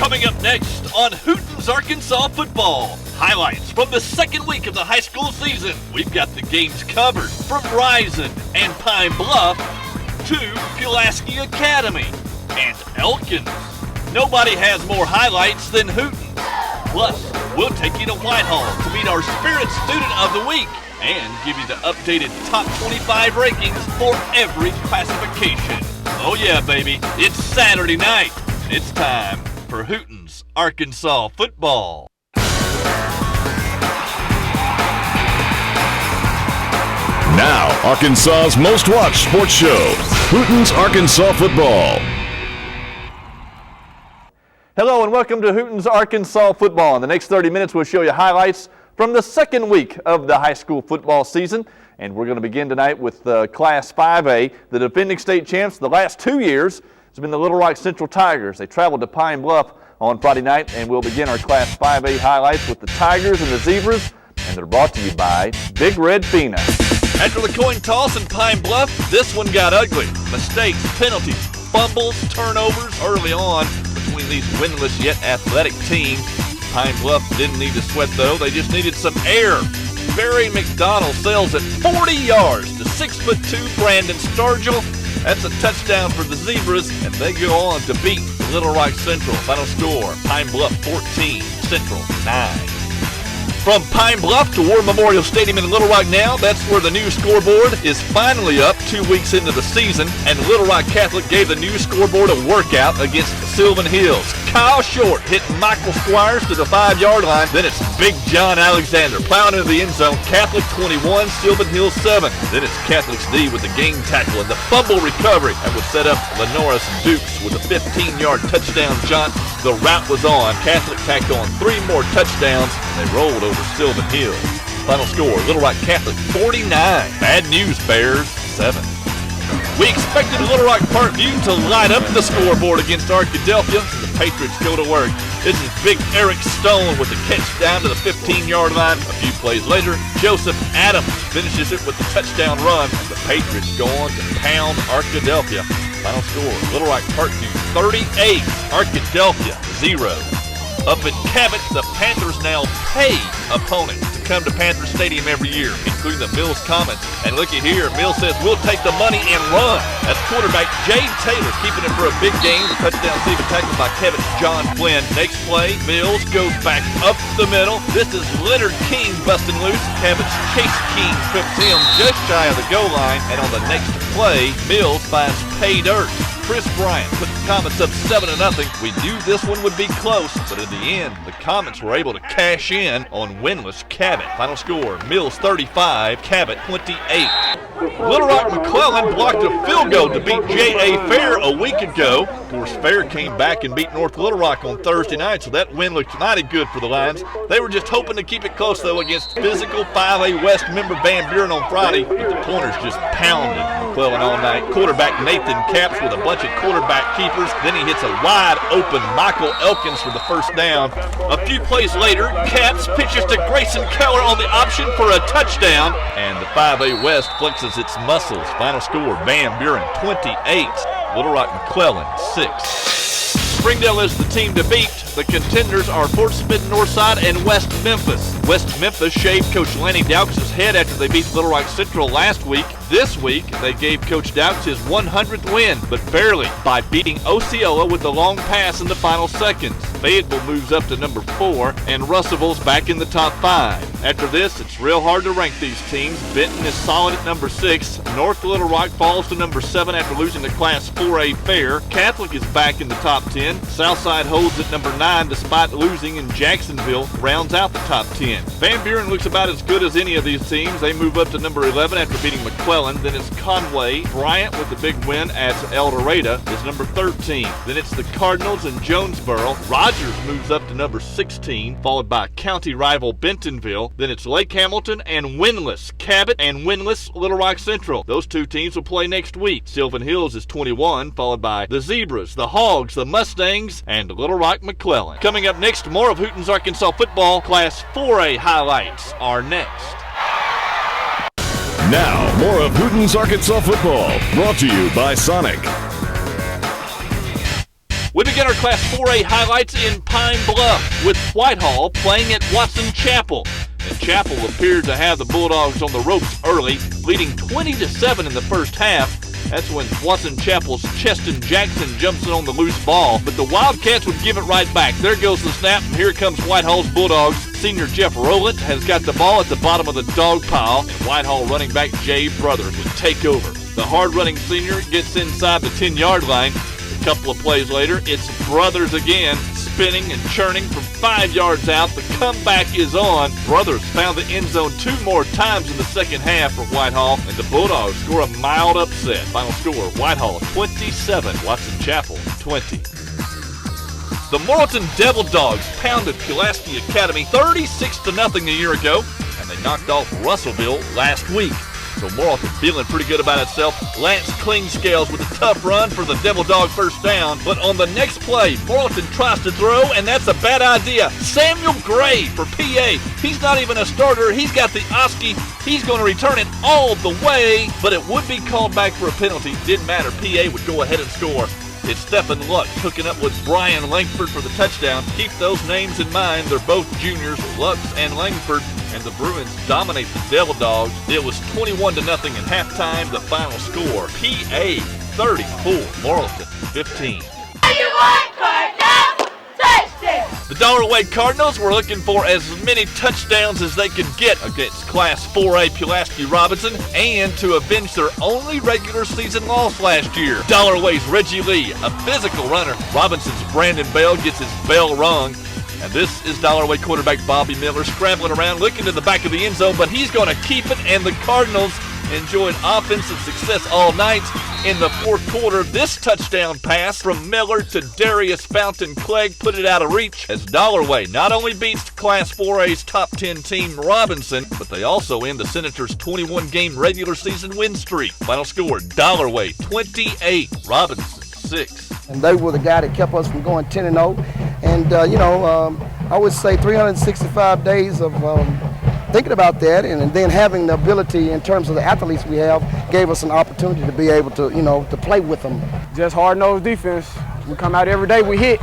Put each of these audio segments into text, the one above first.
Coming up next on Hooten's Arkansas Football. Highlights from the second week of the high school season. We've got the games covered from Ryzen and Pine Bluff to Pulaski Academy and Elkins. Nobody has more highlights than Hooten. Plus, we'll take you to Whitehall to meet our Spirit Student of the Week and give you the updated top 25 rankings for every classification. Oh yeah, baby, it's Saturday night. It's time for Hooten's Arkansas Football. Now, Arkansas's most watched sports show, Hooten's Arkansas Football. Hello and welcome to Hooten's Arkansas Football. In the next 30 minutes, we'll show you highlights from the second week of the high school football season. And we're going to begin tonight with Class 5A. The defending state champs the last 2 years has been the Little Rock Central Tigers. They traveled to Pine Bluff on Friday night, and we'll begin our Class 5A highlights with the Tigers and the Zebras, and they're brought to you by Big Red Fina. After the coin toss in Pine Bluff, this one got ugly. Mistakes, penalties, fumbles, turnovers early on between these winless yet athletic teams. Pine Bluff didn't need to sweat though, they just needed some air. Barry McDonald sails at 40 yards to 6'2" Brandon Stargell. That's a touchdown for the Zebras, and they go on to beat Little Rock Central. Final score, Pine Bluff 14, Central 9. From Pine Bluff to War Memorial Stadium in Little Rock now, that's where the new scoreboard is finally up 2 weeks into the season, and Little Rock Catholic gave the new scoreboard a workout against Sylvan Hills. Kyle Short hit Michael Squires to the 5-yard line, then it's Big John Alexander plowing into the end zone. Catholic 21, Sylvan Hills 7. Then it's Catholic's D with the game tackle and the fumble recovery that would set up Lenoris Dukes with a 15-yard touchdown jaunt. The route was on. Catholic tacked on 3 more touchdowns, and they rolled over Sylvan Hills. Final score, Little Rock Catholic 49. Bad news, Bears 7. We expected Little Rock Parkview to light up the scoreboard against Arkadelphia. The Patriots go to work. This is Big Eric Stone with the catch down to the 15-yard line. A few plays later, Joseph Adams finishes it with the touchdown run. The Patriots go on to pound Arkadelphia. Final score, Little Rock Parkview 38, Arkadelphia 0. Up at Cabot, the Panthers now pay opponents to come to Panther Stadium every year, including the Mills Comets. And looky here, Mills says, we'll take the money and run. That's quarterback Jade Taylor keeping it for a big game. The touchdown receiving tackled by Cabot's John Flynn. Next play, Mills goes back up the middle. This is Leonard King busting loose. Cabot's Chase King trips him just shy of the goal line. And on the next play, Mills finds pay dirt. Chris Bryant put the Comets up 7-0. We knew this one would be close, but in the end, the Comets were able to cash in on winless Cabot. Final score, Mills 35, Cabot 28. Little Rock McClellan blocked a field goal to beat J.A. Fair a week ago. Of course, Fair came back and beat North Little Rock on Thursday night, so that win looked mighty good for the Lions. They were just hoping to keep it close, though, against physical 5A West member Van Buren on Friday, but the Pointers just pounded McClellan all night. Quarterback Nathan Capps with a bunch of quarterback keepers. Then he hits a wide open Michael Elkins for the first down. A few plays later, Capps pitches to Grayson Keller on the option for a touchdown. And the 5A West flexes its muscles. Final score, Van Buren 28, Little Rock McClellan 6. Springdale is the team to beat. The contenders are Fort Smith, Northside, and West Memphis. West Memphis shaved Coach Lanny Dowks' head after they beat Little Rock Central last week. This week, they gave Coach Dowks his 100th win, but barely, by beating Osceola with a long pass in the final seconds. Fayetteville moves up to number 4, and Russellville's back in the top 5. After this, it's real hard to rank these teams. Benton is solid at number 6. North Little Rock falls to number 7 after losing the Class 4A Fair. Catholic is back in the top 10. Southside holds at number 9 despite losing, and Jacksonville rounds out the top 10. Van Buren looks about as good as any of these teams. They move up to number 11 after beating McClellan. Then it's Conway. Bryant with the big win at El Dorado is number 13. Then it's the Cardinals and Jonesboro. Rogers moves up to number 16, followed by county rival Bentonville. Then it's Lake Hamilton and winless Cabot and winless Little Rock Central. Those two teams will play next week. Sylvan Hills is 21, followed by the Zebras, the Hogs, the Mustangs, and Little Rock McClellan. Coming up next, more of Hooten's Arkansas football. Class 4A highlights are next. Now, more of Hooten's Arkansas football, brought to you by Sonic. We begin our Class 4A highlights in Pine Bluff with Whitehall playing at Watson Chapel. And Chapel appeared to have the Bulldogs on the ropes early, leading 20-7 in the first half. That's when Watson Chapel's Cheston Jackson jumps in on the loose ball, but the Wildcats would give it right back. There goes the snap, and here comes Whitehall's Bulldogs. Senior Jeff Rowland has got the ball at the bottom of the dog pile, and Whitehall running back Jay Brothers would take over. The hard-running senior gets inside the 10-yard line. A couple of plays later, it's Brothers again, spinning and churning from 5 yards out. The comeback is on. Brothers found the end zone 2 more times in the second half for Whitehall, and the Bulldogs score a mild upset. Final score, Whitehall 27, Watson Chapel 20. The Morrilton Devil Dogs pounded Pulaski Academy 36-0 a year ago, and they knocked off Russellville last week. So Morrilton feeling pretty good about itself. Lance Klingscales with a tough run for the Devil Dog first down. But on the next play, Morrilton tries to throw, and that's a bad idea. Samuel Gray for PA. He's not even a starter. He's got the Oski. He's going to return it all the way, but it would be called back for a penalty. Didn't matter. PA would go ahead and score. It's Stephen Lux hooking up with Brian Langford for the touchdown. Keep those names in mind. They're both juniors, Lux and Langford, and the Bruins dominate the Devil Dogs. It was 21-0 at halftime. The final score, PA 34, Morrilton 15. The Dollar Cardinals were looking for as many touchdowns as they could get against Class 4A Pulaski Robinson and to avenge their only regular season loss last year. Dollarway's Reggie Lee, a physical runner. Robinson's Brandon Bell gets his bell rung. And this is Dollarway quarterback Bobby Miller scrambling around, looking to the back of the end zone, but he's going to keep it, and the Cardinals enjoyed offensive success all night. In the fourth quarter, this touchdown pass from Miller to Darius Fountain Clegg put it out of reach as Dollarway not only beats Class 4A's top 10 team Robinson, but they also end the Senators' 21-game regular season win streak. Final score, Dollarway 28, Robinson 6. And they were the guy that kept us from going 10-0. And, I would say 365 days of thinking about that, and then having the ability in terms of the athletes we have gave us an opportunity to be able to, to play with them. Just hard-nosed defense. We come out every day, we hit.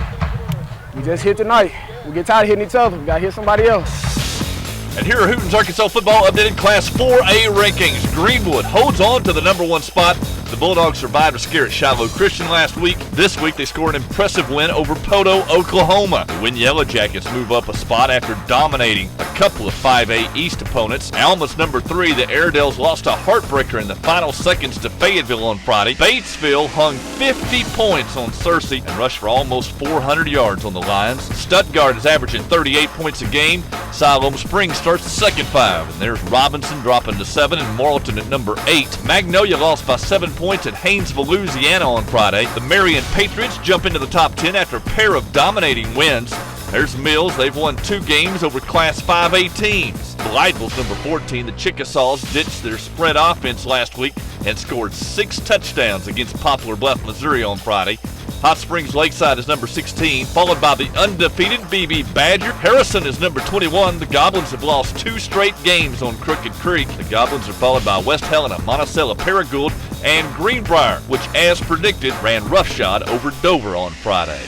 We just hit tonight. We get tired of hitting each other. We got to hit somebody else. And here are Hooten's Arkansas football updated Class 4A rankings. Greenwood holds on to the #1 spot. The Bulldogs survived a scare at Shiloh Christian last week. This week they scored an impressive win over Poto, Oklahoma. The Win Yellow Jackets move up a spot after dominating a couple of 5A East opponents. Alma's #3, the Airedales lost a heartbreaker in the final seconds to Fayetteville on Friday. Batesville hung 50 points on Searcy and rushed for almost 400 yards on the Lions. Stuttgart is averaging 38 points a game. Siloam Springs starts the second 5, and there's Robinson dropping to 7 and Morrilton at #8. Magnolia lost by 7 points at Haynesville, Louisiana on Friday. The Marion Patriots jump into the top 10 after a pair of dominating wins. There's Mills. They've won 2 games over Class 5A teams. Blytheville's #14. The Chickasaws ditched their spread offense last week and scored 6 touchdowns against Poplar Bluff, Missouri on Friday. Hot Springs Lakeside is #16, followed by the undefeated BB Badger. Harrison is #21. The Goblins have lost 2 straight games on Crooked Creek. The Goblins are followed by West Helena, Monticello, Paragould, and Greenbrier, which, as predicted, ran roughshod over Dover on Friday.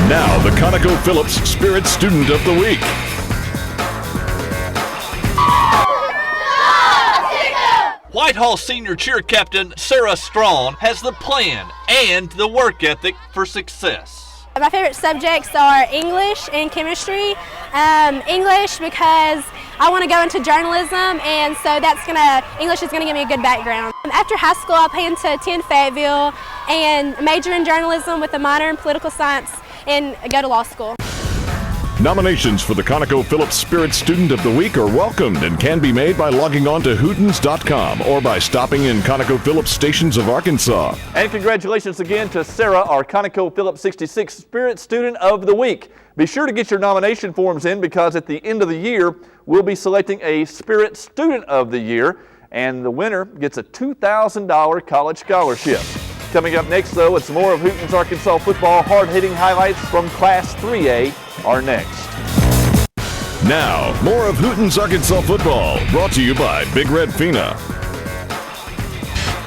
Now, the ConocoPhillips Spirit Student of the Week. Whitehall senior cheer captain Sarah Strawn has the plan and the work ethic for success. My favorite subjects are English and chemistry. English because I want to go into journalism, and so English is going to give me a good background. After high school, I plan to attend Fayetteville and major in journalism with a minor in political science and go to law school. Nominations for the ConocoPhillips Spirit Student of the Week are welcomed and can be made by logging on to Hootens.com or by stopping in ConocoPhillips stations of Arkansas. And congratulations again to Sarah, our ConocoPhillips 66 Spirit Student of the Week. Be sure to get your nomination forms in, because at the end of the year, we'll be selecting a Spirit Student of the Year, and the winner gets a $2,000 college scholarship. Coming up next, though, it's more of Hooten's Arkansas football. Hard-hitting highlights from Class 3A are next. Now, more of Hooten's Arkansas football, brought to you by Big Red Fina.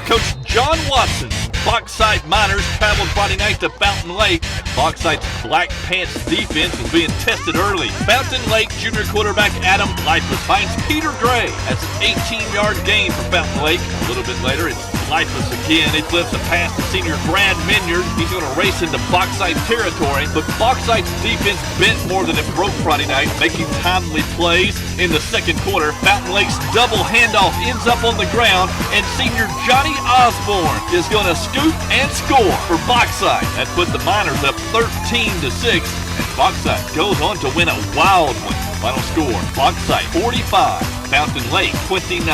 Coach John Watson Bauxite Miners traveled Friday night to Fountain Lake. Bauxite's Black Pants defense was being tested early. Fountain Lake junior quarterback Adam Blytheville finds Peter Gray. That's an 18-yard gain for Fountain Lake. A little bit later, it's Blytheville again. He flips a pass to senior Brad Minyard. He's going to race into Bauxite territory, but Bauxite's defense bent more than it broke Friday night, making timely plays. In the second quarter, Fountain Lake's double handoff ends up on the ground, and senior Johnny Osborne is going to scoop and score for Bauxite. That put the Miners up 13-6, and Bauxite goes on to win a wild one. Final score, Bauxite 45, Fountain Lake 29.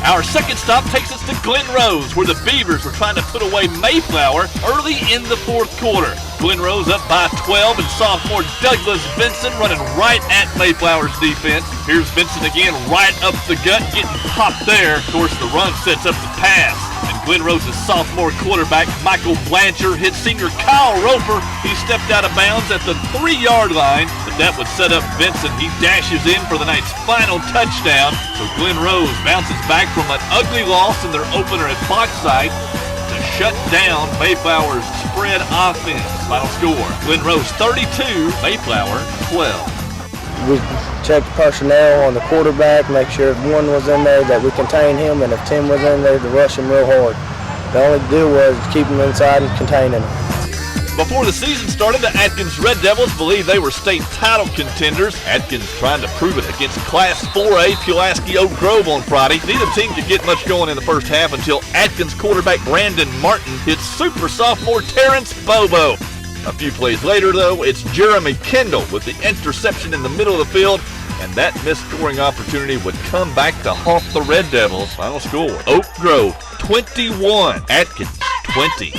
Our second stop takes us to Glen Rose, where the Beavers were trying to put away Mayflower early in the fourth quarter. Glen Rose up by 12, and sophomore Douglas Benson running right at Mayflower's defense. Here's Benson again right up the gut, getting popped there. Of course, the run sets up the pass. And Glen Rose's sophomore quarterback, Michael Blanchard, hit senior Kyle Roper. He stepped out of bounds at the 3-yard line, but that would set up Benson. He dashes in for the night's final touchdown. So Glen Rose bounces back from an ugly loss in their opener at Bauxite to shut down Mayflower's spread offense. Final score, Glen Rose 32, Mayflower 12. We checked personnel on the quarterback, make sure if one was in there that we contain him, and if 10 was in there to rush him real hard. The only do was keep him inside and containing him. Before the season started, the Atkins Red Devils believed they were state title contenders. Atkins trying to prove it against Class 4A Pulaski Oak Grove on Friday. Neither team could get much going in the first half until Atkins quarterback Brandon Martin hits super sophomore Terrence Bobo. A few plays later, though, it's Jeremy Kendall with the interception in the middle of the field, and that missed scoring opportunity would come back to haunt the Red Devils. Final score, Oak Grove 21, Atkins 20.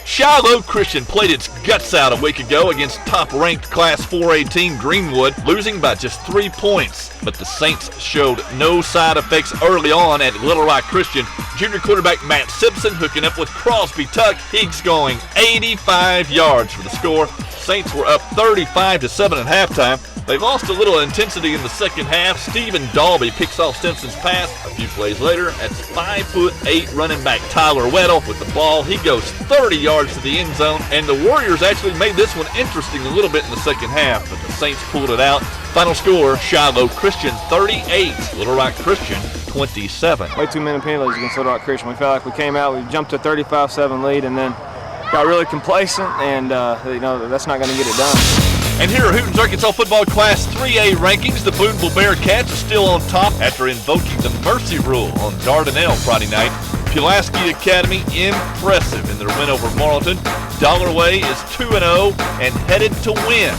Shiloh Christian played its guts out a week ago against top-ranked Class 4A team Greenwood, losing by just 3 points. But the Saints showed no side effects early on at Little Rock Christian. Junior quarterback Matt Simpson hooking up with Crosby Tuck. He's going 85 yards for the score. Saints were up 35-7 at halftime. They lost a little intensity in the second half. Stephen Dalby picks off Simpson's pass. A few plays later, that's 5'8" running back Tyler Weddle with the ball. He goes 30 yards to the end zone, and the Warriors actually made this one interesting a little bit in the second half, but the Saints pulled it out. Final score, Shiloh Christian 38, Little Rock Christian 27. Way too many penalties against Little Rock Christian. We felt like we came out, we jumped to a 35-7 lead, and then got really complacent, and that's not going to get it done. And here are Hooten's Arkansas football Class 3A rankings. The Booneville Bearcats are still on top after invoking the mercy rule on Dardanelle Friday night. Pulaski Academy impressive in their win over Morrilton. Dollarway is 2-0 and headed to win.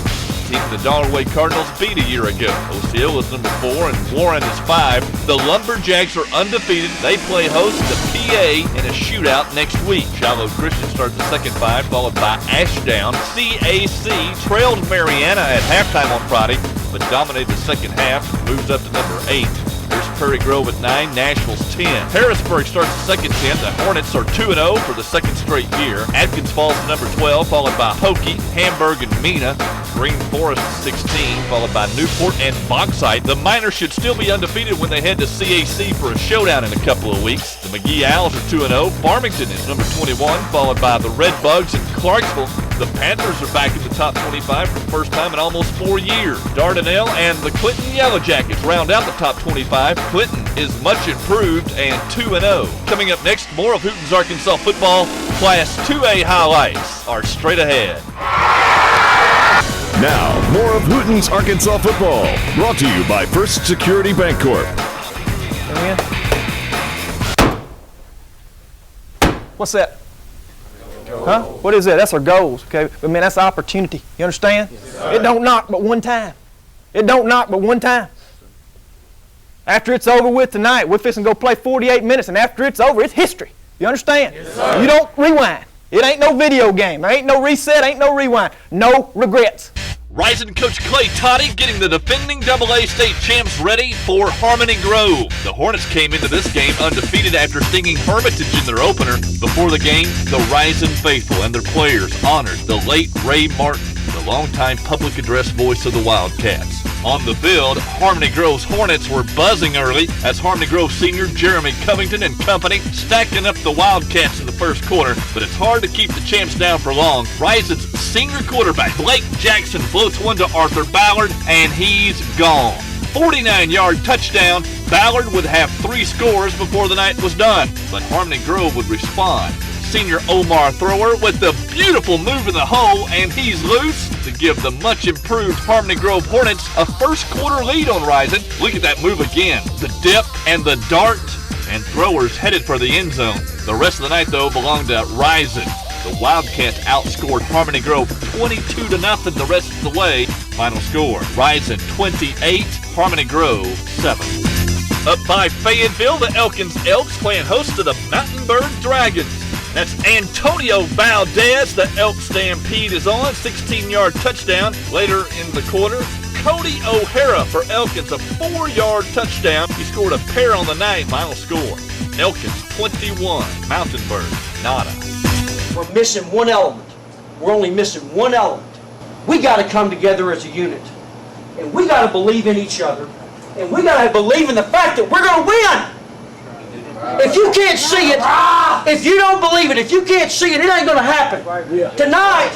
The team the Dollarway Cardinals beat a year ago. Osceola's number 4 and Warren is 5. The Lumberjacks are undefeated. They play host to PA in a shootout next week. Shiloh Christian starts the second 5, followed by Ashdown. CAC trailed Mariana at halftime on Friday, but dominated the second half, moves up to number 8. There's Prairie Grove at 9, Nashville's 10. Harrisburg starts the second 10. The Hornets are 2-0 for the second straight year. Atkins falls to number 12, followed by Hokie, Hamburg, and Mena. Green Forest 16, followed by Newport and Bauxite. The Miners should still be undefeated when they head to CAC for a showdown in a couple of weeks. The McGee Owls are 2-0. Farmington is number 21, followed by the Red Bugs and Clarksville. The Panthers are back in the top 25 for the first time in almost 4 years. Dardanelle and the Clinton Yellow Jackets round out the top 25. Clinton is much improved and 2-0. Coming up next, more of Hooten's Arkansas football. Class 2A highlights are straight ahead. Now, more of Hooten's Arkansas football, brought to you by First Security Bancorp. What's that? Huh? What is that? That's our goals, okay? But man, that's the opportunity. You understand? Yes, it don't knock but one time. It don't knock but one time. After it's over with tonight, we're fixing to go play 48 minutes, and after it's over, it's history. You understand? Yes, sir. You don't rewind. It ain't no video game. There ain't no reset, ain't no rewind. No regrets. Rising coach Clay Toddy getting the defending AA state champs ready for Harmony Grove. The Hornets came into this game undefeated after stinging Hermitage in their opener. Before the game, the Rising faithful and their players honored the late Ray Martin, the longtime public address voice of the Wildcats. On the field, Harmony Grove's Hornets were buzzing early as Harmony Grove senior Jeremy Covington and company stacking up the Wildcats in the first quarter, but it's hard to keep the champs down for long. Rison's senior quarterback Blake Jackson floats one to Arthur Ballard, and he's gone. 49-yard touchdown. Ballard would have 3 scores before the night was done, but Harmony Grove would respond. Senior Omar Thrower with the beautiful move in the hole, and he's loose to give the much improved Harmony Grove Hornets a first quarter lead on Rison. Look at that move again. The dip and the dart, and Thrower's headed for the end zone. The rest of the night, though, belonged to Rison. The Wildcats outscored Harmony Grove 22-0 the rest of the way. Final score, Rison 28, Harmony Grove 7. Up by Fayetteville, the Elkins Elks playing host to the Mountainburg Dragons. That's Antonio Valdez. The Elk Stampede is on. 16-yard touchdown. Later in the quarter, Cody O'Hara for Elkins, a 4-yard touchdown. He scored a pair on the night. Final score, Elkins 21, Mountainburg nada. We're missing one element. We're only missing one element. We got to come together as a unit. And we got to believe in each other. And we got to believe in the fact that we're going to win. If you can't see it, if you don't believe it, if you can't see it, it ain't going to happen. Tonight,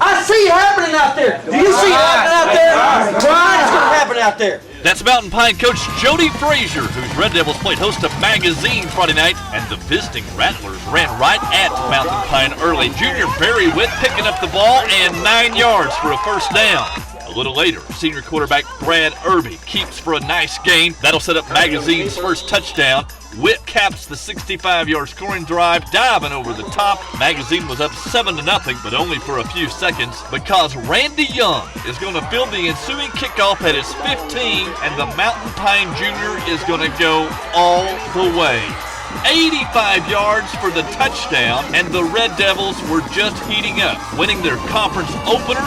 I see it happening out there. Do you see it happening out there? Tonight, it's going to happen out there. That's Mountain Pine coach Jody Frazier, whose Red Devils played host to Magazine Friday night, and the visiting Rattlers ran right at Mountain Pine early. Junior Barry Witt picking up the ball and 9 yards for a first down. A little later, senior quarterback Brad Irby keeps for a nice gain. That'll set up Magazine's first touchdown. Witt caps the 65-yard scoring drive, diving over the top. Magazine was up 7-0, but only for a few seconds because Randy Young is going to field the ensuing kickoff at his 15, and the Mountain Pine Junior is going to go all the way. 85 yards for the touchdown, and the Red Devils were just heating up, winning their conference opener.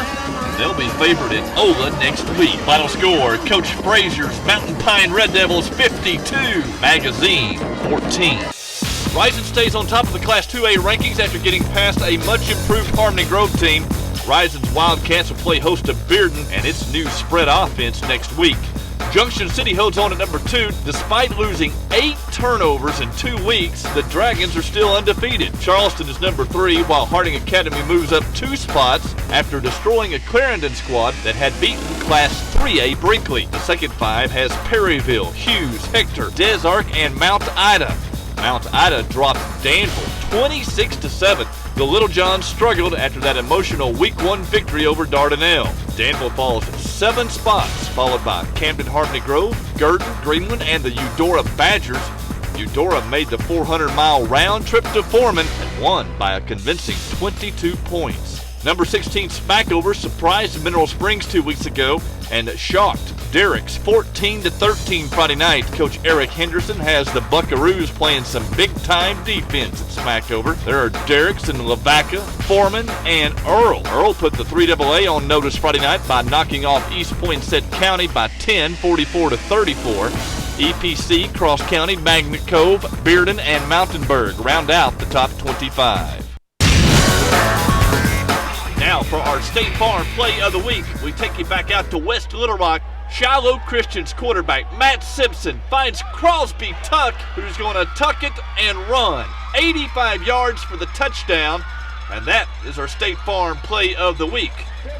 They'll be favored in Ola next week. Final score, Coach Frazier's Mountain Pine Red Devils 52, Magazine 14. Rison stays on top of the Class 2A rankings after getting past a much improved Harmony Grove team. Rison's Wildcats will play host to Bearden and its new spread offense next week. Junction City holds on at number 2. Despite losing 8 turnovers in 2 weeks, the Dragons are still undefeated. Charleston is number 3, while Harding Academy moves up 2 spots after destroying a Clarendon squad that had beaten Class 3A Brinkley. The second 5 has Perryville, Hughes, Hector, Des Arc, and Mount Ida. Mount Ida dropped Danville 26-7. The Little Johns struggled after that emotional Week 1 victory over Dardanelle. Danville falls 7 spots, followed by Camden Harmony Grove, Girton, Greenland, and the Eudora Badgers. Eudora made the 400-mile round trip to Foreman and won by a convincing 22 points. Number 16 Smackover surprised Mineral Springs 2 weeks ago and shocked Derricks 14-13 Friday night. Coach Eric Henderson has the Buckaroos playing some big-time defense at Smackover. There are Derricks and Lavaca, Foreman, and Earl. Earl put the 3AA on notice Friday night by knocking off East Poinsett County by 10, 44-34. EPC, Cross County, Magnet Cove, Bearden, and Mountainburg round out the top 25. Now for our State Farm Play of the Week, we take you back out to West Little Rock. Shiloh Christian's quarterback Matt Simpson finds Crosby Tuck, who's going to tuck it and run. 85 yards for the touchdown, and that is our State Farm Play of the Week.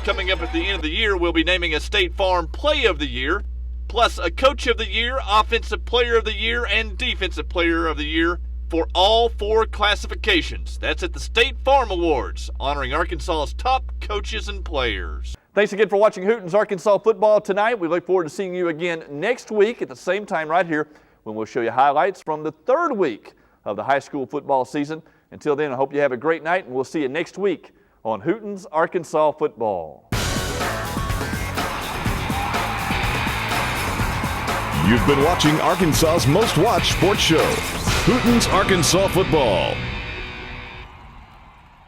Coming up at the end of the year, we'll be naming a State Farm Play of the Year, plus a Coach of the Year, Offensive Player of the Year, and Defensive Player of the Year for all 4 classifications. That's at the State Farm Awards, honoring Arkansas's top coaches and players. Thanks again for watching Hooten's Arkansas football tonight. We look forward to seeing you again next week at the same time right here when we'll show you highlights from the 3rd week of the high school football season. Until then, I hope you have a great night, and we'll see you next week on Hooten's Arkansas football. You've been watching Arkansas's most watched sports show, Hooten's Arkansas Football.